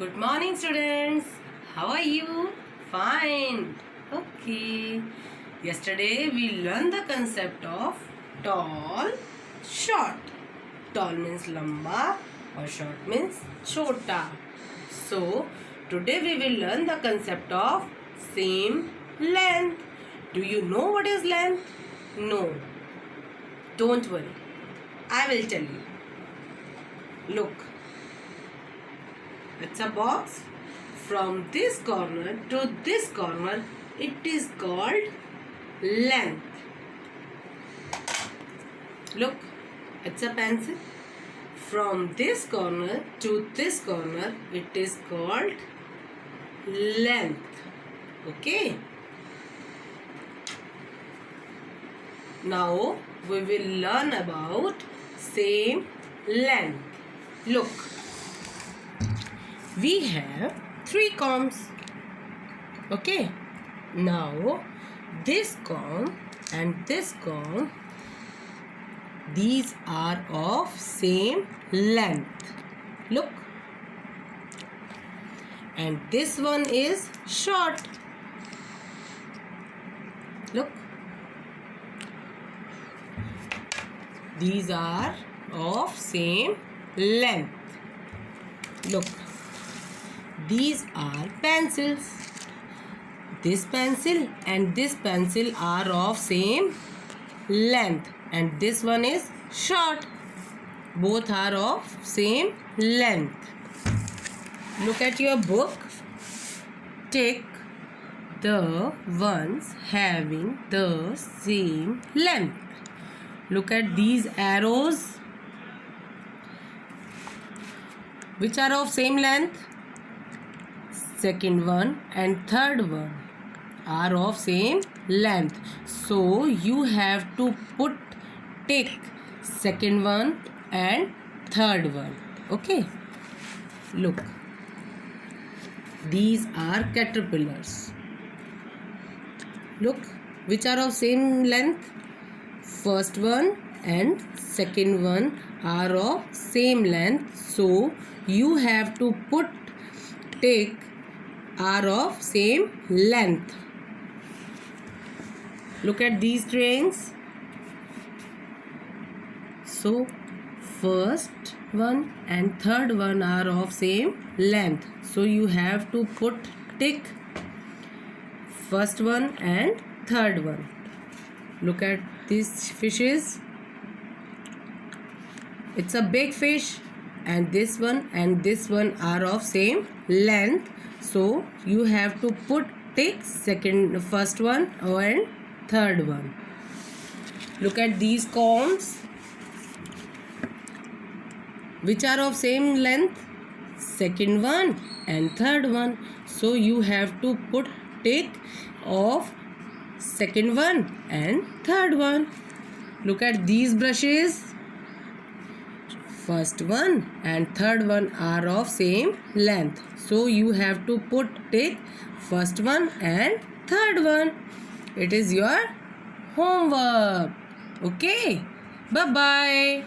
Good morning, students. How are you? Fine. Okay. Yesterday we learned the concept of tall, short. Tall means lamba or short means chota. So today we will learn the concept of same length. Do you know what is length? No. Don't worry. I will tell you. Look. It's a box. From this corner to this corner, it is called length. Look, it's a pencil. From this corner to this corner, it is called length. Okay. Now we will learn about same length. Look. We have 3 combs. Okay. Now this comb and this comb, these are of same length. Look. And this one is short. Look. These are of same length. Look. These are pencils. This pencil and this pencil are of same length, and this one is short. Both are of same length. Look at your book. Take the ones having the same length. Look at these arrows. Which are of same length? Second one and third one are of same length. So you have to take second one and third one. Okay. Look. These are caterpillars. Look. Which are of same length? First one and second one are of same length. So you have to take are of same length. Look at these trains. So first one and third one are of same length. So you have to take first one and third one. Look at these fishes. It's a big fish, and this one are of same length. So you have to take first one and third one. Look at these combs. Which are of same length? Second one and third one. So you have to take of second one and third one. Look at these brushes. First one and third one are of same length. So you have to take first one and third one. It is your homework. Okay. Bye-bye.